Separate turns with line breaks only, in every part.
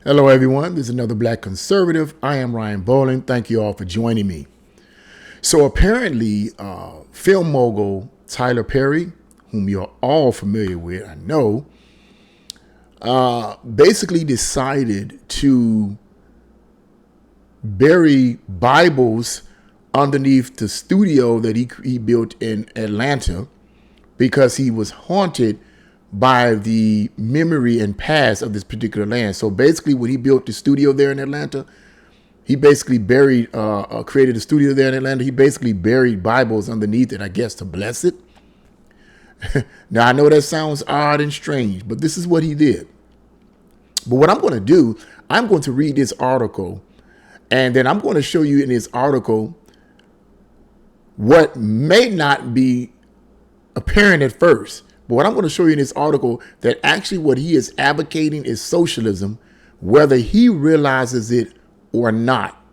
Hello, everyone. This is another Black Conservative. I am Ryan Bowling. Thank you all for joining me. So apparently, film mogul Tyler Perry, whom you're all familiar with, I know, basically decided to bury Bibles underneath the studio that he built in Atlanta because he was haunted by the memory and past of this particular land. So basically, when he built the studio there in Atlanta, he basically created a studio there in Atlanta. He basically buried Bibles underneath it, I guess, to bless it. Now, I know that sounds odd and strange, but this is what he did. But what I'm going to do, I'm going to read this article, and then I'm going to show you in this article what may not be apparent at first. But what I'm going to show you in this article, that actually what he is advocating is socialism, whether he realizes it or not.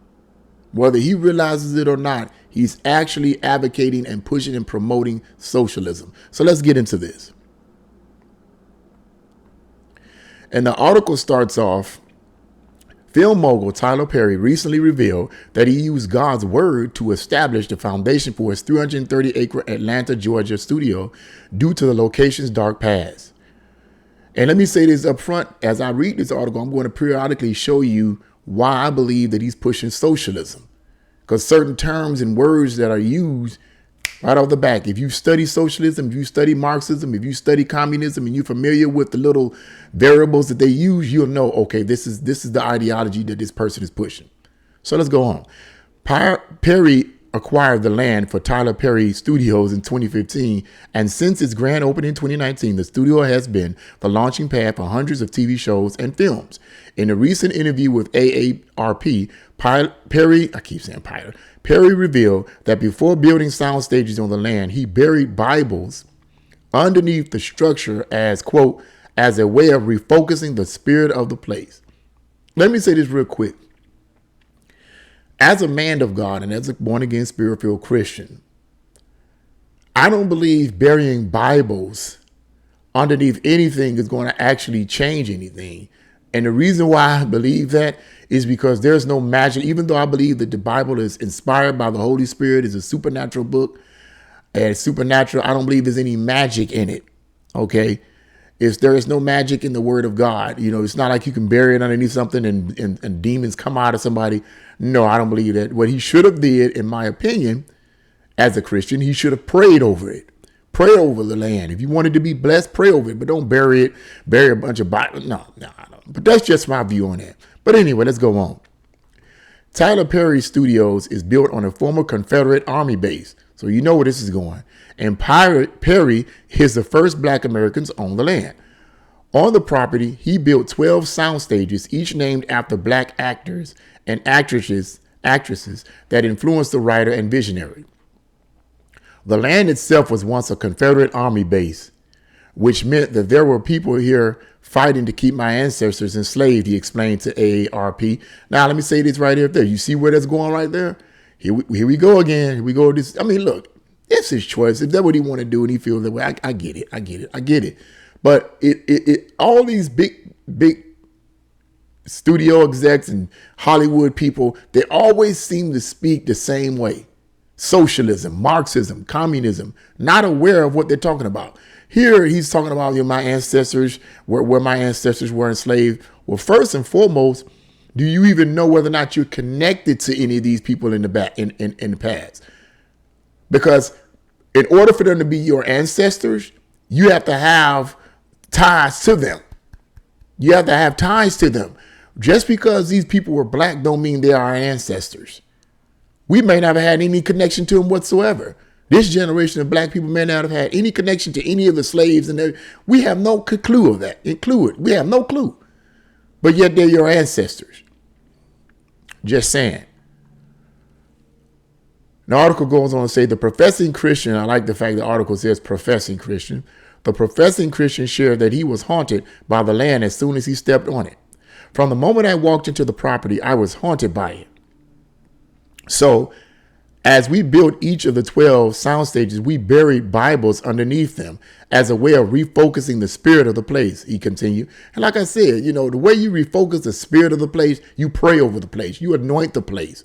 Whether he realizes it or not, he's actually advocating and pushing and promoting socialism. So let's get into this. And the article starts off, film mogul Tyler Perry recently revealed that he used God's word to establish the foundation for his 330-acre Atlanta, Georgia studio due to the location's dark past. And let me say this up front. As I read this article, I'm going to periodically show you why I believe that he's pushing socialism. Because certain terms and words that are used right off the back, if you study socialism, if you study Marxism, if you study communism, and you're familiar with the little variables that they use, you'll know, okay, this is the ideology that this person is pushing. So let's go on. Perry acquired the land for Tyler Perry Studios in 2015, and since its grand opening in 2019, the studio has been the launching pad for hundreds of TV shows and films. In a recent interview with AARP, Perry revealed that before building sound stages on the land, he buried Bibles underneath the structure as, quote, as a way of refocusing the spirit of the place. Let me say this real quick. As a man of God and as a born-again, spirit-filled Christian, I don't believe burying Bibles underneath anything is going to actually change anything. And the reason why I believe that is because there's no magic. Even though I believe that the Bible is inspired by the Holy Spirit, is a supernatural book, and supernatural, I don't believe there's any magic in it. Okay? There is no magic in the word of God. You know, it's not like you can bury it underneath something and demons come out of somebody. No, I don't believe that. What he should have did, in my opinion, as a Christian, he should have prayed over it. Pray over the land. If you wanted to be blessed, pray over it, but don't bury it, bury a bunch of Bibles. No. But that's just my view on that. But anyway, let's go on. Tyler Perry Studios is built on a former Confederate Army base. So you know where this is going. And Perry is the first Black Americans on the land. On the property, he built 12 sound stages, each named after Black actors and actresses that influenced the writer and visionary. The land itself was once a Confederate Army base, which meant that there were people here fighting to keep my ancestors enslaved, he explained to AARP. Now, let me say this right here. There. You see where that's going right there? Here we go again. Here we go. I mean, look, it's his choice. If that's what he want to do and he feels that way, I get it. But all these big studio execs and Hollywood people, they always seem to speak the same way. Socialism, Marxism, communism, not aware of what they're talking about. Here he's talking about my ancestors, where my ancestors were enslaved. Well, first and foremost, do you even know whether or not you're connected to any of these people in the past? Because in order for them to be your ancestors, you have to have ties to them. You have to have ties to them. Just because these people were Black don't mean they are our ancestors. We may not have had any connection to them whatsoever. This generation of Black people may not have had any connection to any of the slaves, and we have no clue of that. We have no clue. But yet they're your ancestors. Just saying. The article goes on to say the professing Christian, I like the fact the article says professing Christian. The professing Christian shared that he was haunted by the land as soon as he stepped on it. From the moment I walked into the property, I was haunted by it. So As we built each of the 12 sound stages, we buried Bibles underneath them as a way of refocusing the spirit of the place, he continued. And like I said, the way you refocus the spirit of the place, you pray over the place. You anoint the place.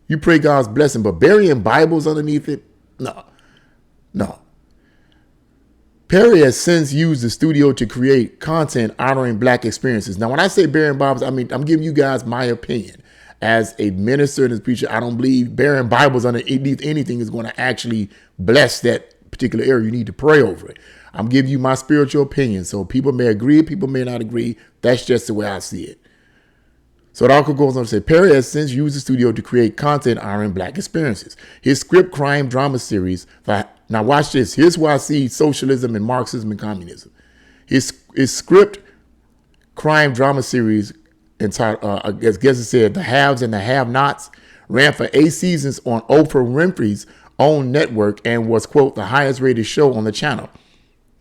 You pray God's blessing. But burying Bibles underneath it, no. Perry has since used the studio to create content honoring Black experiences. Now, when I say burying Bibles, I mean, I'm giving you guys my opinion. As a minister and as a preacher, I don't believe burying Bibles underneath anything is going to actually bless that particular area. You need to pray over it. I'm giving you my spiritual opinion. So people may agree, people may not agree. That's just the way I see it. So the article goes on to say, Perry has since used the studio to create content honoring Black experiences. His script crime drama series. Now watch this. Here's where I see socialism and Marxism and communism. His script crime drama series entitled, I guess it said, The Haves and the Have-Nots, ran for 8 seasons on Oprah Winfrey's own network and was, quote, the highest rated show on the channel.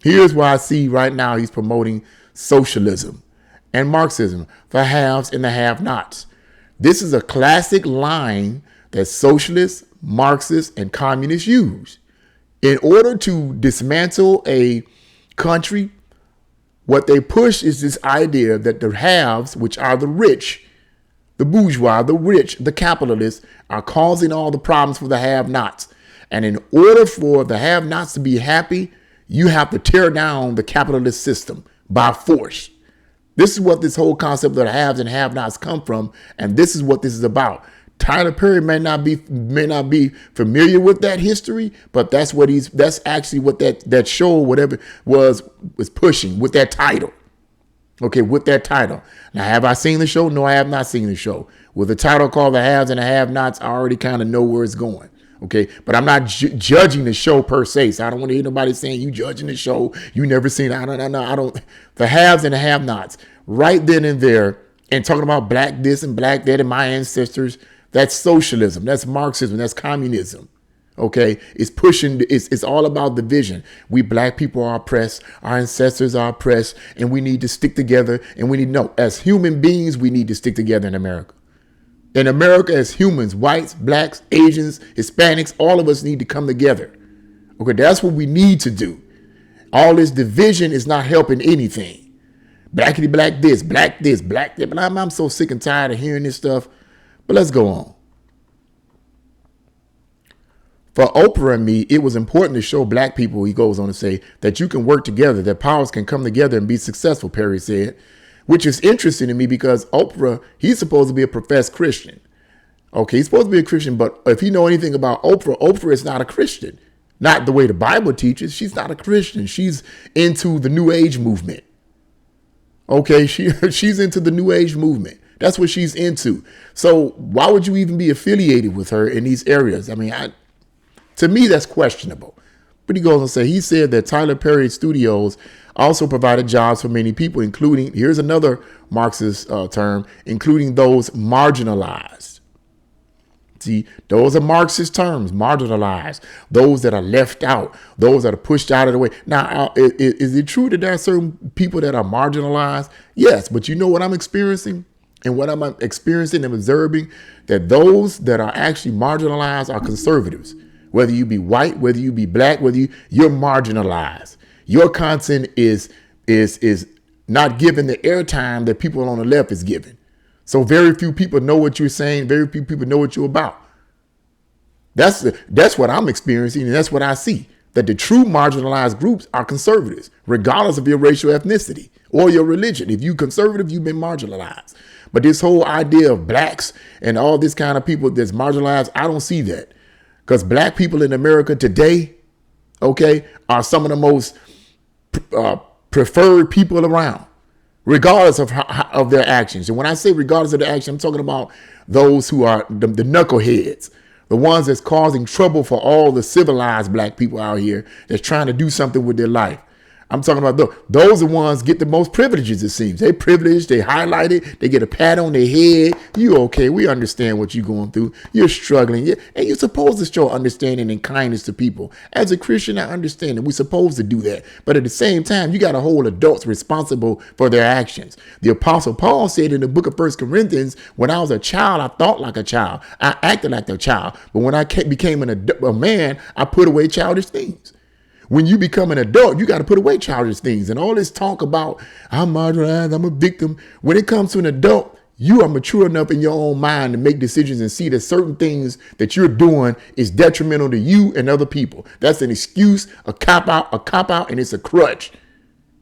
Here's why I see right now he's promoting socialism and Marxism, the haves and the have-nots. This is a classic line that socialists, Marxists, and communists use. In order to dismantle a country, what they push is this idea that the haves, which are the rich, the bourgeois, the rich, the capitalists, are causing all the problems for the have-nots. And in order for the have-nots to be happy, you have to tear down the capitalist system by force. This is what this whole concept of the haves and have-nots come from, and this is what this is about. Tyler Perry may not be familiar with that history, but that's actually what that show, whatever was pushing with that title. Okay, with that title. Now, have I seen the show? No, I have not seen the show. With the title called The Haves and the Have-Nots, I already kind of know where it's going. Okay, but I'm not judging the show per se. So I don't want to hear nobody saying you judging the show. You never seen it. I don't. The haves and the have-nots, right then and there, and talking about black this and black that and my ancestors. That's socialism. That's Marxism. That's communism. Okay, it's all about division. We black people are oppressed. Our ancestors are oppressed, and we need to stick together. And as human beings, we need to stick together in America. In America, as humans, whites, blacks, Asians, Hispanics, all of us need to come together. Okay, that's what we need to do. All this division is not helping anything. Blackity black this, black that. But I'm so sick and tired of hearing this stuff. But let's go on. For Oprah and me, it was important to show black people, he goes on to say, that you can work together, that powers can come together and be successful, Perry said. Which is interesting to me because Oprah, he's supposed to be a professed Christian. Okay, he's supposed to be a Christian, but if you know anything about Oprah, Oprah is not a Christian. Not the way the Bible teaches. She's not a Christian. She's into the New Age movement. Okay, she's into the New Age movement. That's what she's into. So why would you even be affiliated with her in these areas? I mean, to me, that's questionable. But he goes on to say, he said that Tyler Perry Studios also provided jobs for many people, including, here's another Marxist term, including those marginalized. See, those are Marxist terms, marginalized, those that are left out, those that are pushed out of the way. Now, is it true that there are certain people that are marginalized? Yes, but you know what I'm experiencing? And what I'm experiencing and observing, that those that are actually marginalized are conservatives. Whether you be white, whether you be black, you're marginalized. Your content is not given the airtime that people on the left is given. So very few people know what you're saying. Very few people know what you're about. That's what I'm experiencing, and that's what I see. That the true marginalized groups are conservatives, regardless of your racial ethnicity or your religion. If you're conservative, you've been marginalized. But this whole idea of blacks and all this kind of people that's marginalized, I don't see that. Because black people in America today, okay, are some of the most preferred people around, regardless of their actions. And when I say regardless of their action, I'm talking about those who are the knuckleheads, the ones that's causing trouble for all the civilized black people out here that's trying to do something with their life. I'm talking about those are the ones get the most privileges, it seems. They privileged, they highlighted, they get a pat on their head. You okay, we understand what you're going through. You're struggling. And you're supposed to show understanding and kindness to people. As a Christian, I understand that we're supposed to do that. But at the same time, you got to hold adults responsible for their actions. The Apostle Paul said in the book of 1 Corinthians, when I was a child, I thought like a child. I acted like a child. But when I became a man, I put away childish things. When you become an adult, you got to put away childish things. And all this talk about, I'm marginalized, I'm a victim. When it comes to an adult, you are mature enough in your own mind to make decisions and see that certain things that you're doing is detrimental to you and other people. That's an excuse, a cop out, and it's a crutch.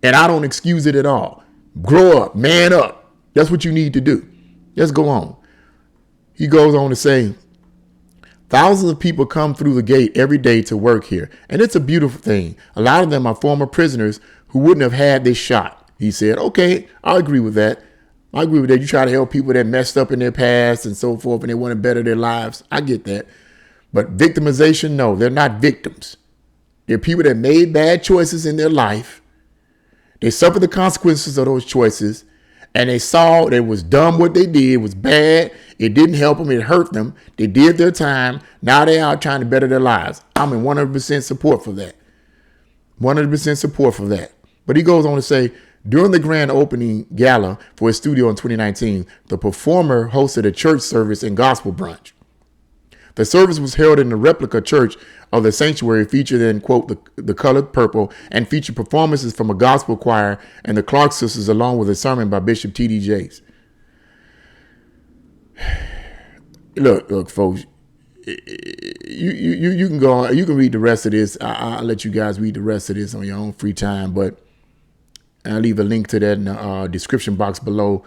And I don't excuse it at all. Grow up, man up. That's what you need to do. Let's go on. He goes on to say, thousands of people come through the gate every day to work here, and it's a beautiful thing. A lot of them are former prisoners who wouldn't have had this shot. He said, okay, I agree with that. I agree with that. You try to help people that messed up in their past and so forth, and they want to better their lives. I get that. But victimization, no, they're not victims. They're people that made bad choices in their life. They suffered the consequences of those choices, and they saw it was dumb what they did. It was bad. It didn't help them. It hurt them. They did their time. Now they are trying to better their lives. I'm in 100% support for that. 100% support for that. But he goes on to say, during the grand opening gala for his studio in 2019, the performer hosted a church service and gospel brunch. The service was held in the replica church of the sanctuary, featured in, quote, the colored purple, and featured performances from a gospel choir and the Clark sisters, along with a sermon by Bishop T.D. Jakes. Look, folks, you can go on, you can read the rest of this. I'll let you guys read the rest of this on your own free time, but I'll leave a link to that in the description box below.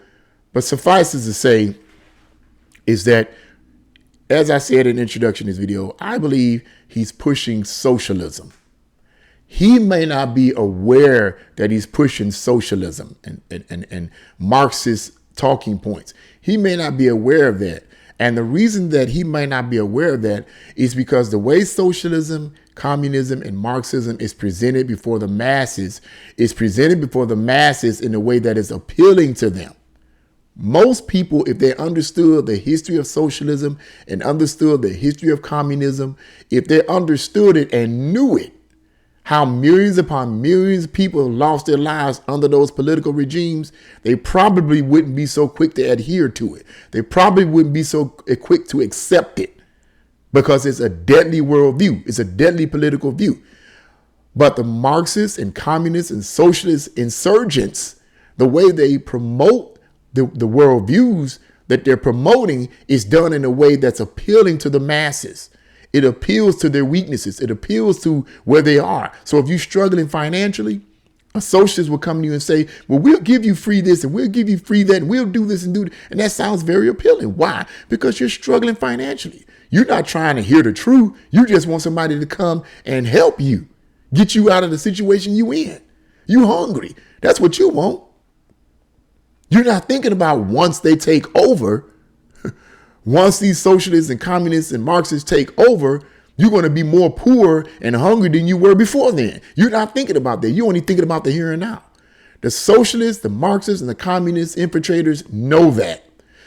But suffices to say is that, as I said in the introduction to this video, I believe he's pushing socialism. He may not be aware that he's pushing socialism and Marxist talking points. He may not be aware of that. And the reason that he might not be aware of that is because the way socialism, communism, and Marxism is presented before the masses in a way that is appealing to them. Most people, if they understood the history of socialism and understood the history of communism, if they understood it and knew it, how millions upon millions of people lost their lives under those political regimes, they probably wouldn't be so quick to adhere to it. They probably wouldn't be so quick to accept it because it's a deadly worldview. It's a deadly political view. But the Marxists and communists and socialist insurgents, the way they promote the worldviews that they're promoting is done in a way that's appealing to the masses. It appeals to their weaknesses. It appeals to where they are. So if you're struggling financially, a socialist will come to you and say, well, we'll give you free this and we'll give you free that and we'll do this and do that. And that sounds very appealing. Why? Because you're struggling financially. You're not trying to hear the truth. You just want somebody to come and help you, get you out of the situation you in. You hungry. That's what you want. You're not thinking about once they take over, once these socialists and communists and Marxists take over, you're going to be more poor and hungry than you were before then. You're not thinking about that. You're only thinking about the here and now. The socialists, the Marxists, and the communist infiltrators know that.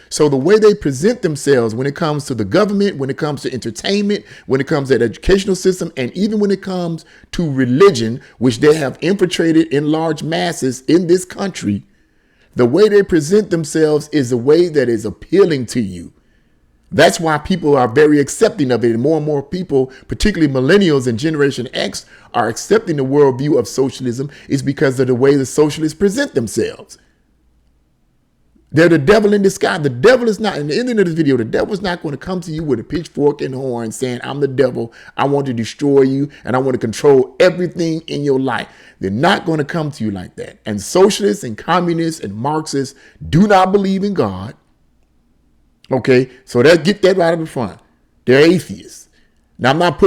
So the way they present themselves when it comes to the government, when it comes to entertainment, when it comes to the educational system, and even when it comes to religion, which they have infiltrated in large masses in this country, the way they present themselves is a way that is appealing to you. That's why people are very accepting of it. And more people, particularly millennials and Generation X, are accepting the worldview of socialism is because of the way the socialists present themselves. They're the devil in disguise. The devil is not, in the ending of this video, the devil is not going to come to you with a pitchfork and horn saying, I'm the devil. I want to destroy you and I want to control everything in your life. They're not going to come to you like that. And socialists and communists and Marxists do not believe in God. Okay, so get that right up the front. They're atheists. Now I'm not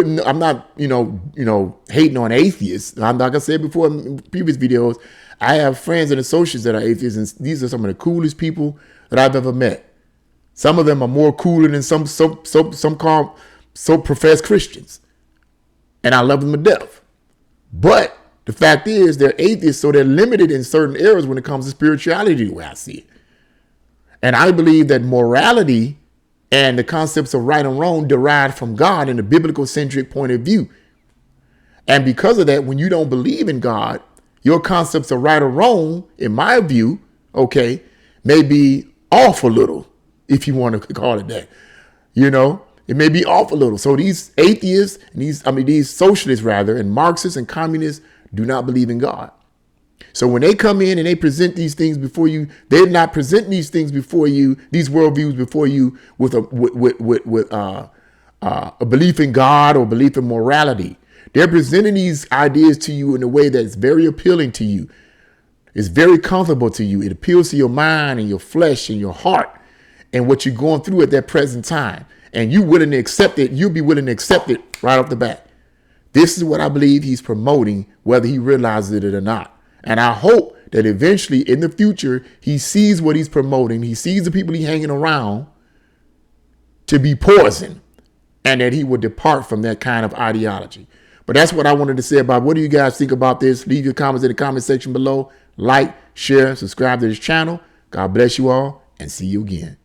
hating on atheists. Like I said before in previous videos, I have friends and associates that are atheists, and these are some of the coolest people that I've ever met. Some of them are more cooler than some professed Christians, and I love them to death. But The fact is they're atheists, so they're limited in certain areas when it comes to spirituality, the way I see it. And I believe that morality and the concepts of right and wrong derive from God in a biblical centric point of view. And because of that, when you don't believe in God, your concepts of right or wrong, in my view, okay, may be off a little, if you want to call it that. You know, it may be off a little. So these atheists and these socialists rather, and Marxists and communists do not believe in God. So when they come in and they present these things before you, they're not presenting these things before you, these worldviews before you with a belief in God or belief in morality. They're presenting these ideas to you in a way that's very appealing to you. It's very comfortable to you. It appeals to your mind and your flesh and your heart and what you're going through at that present time. And you willing to accept it. You'll be willing to accept it right off the bat. This is what I believe he's promoting, whether he realizes it or not. And I hope that eventually in the future, he sees what he's promoting. He sees the people he's hanging around to be poison, and that he will depart from that kind of ideology. But that's what I wanted to say about what do you guys think about this? Leave your comments in the comment section below. Like, share, subscribe to this channel. God bless you all, and see you again.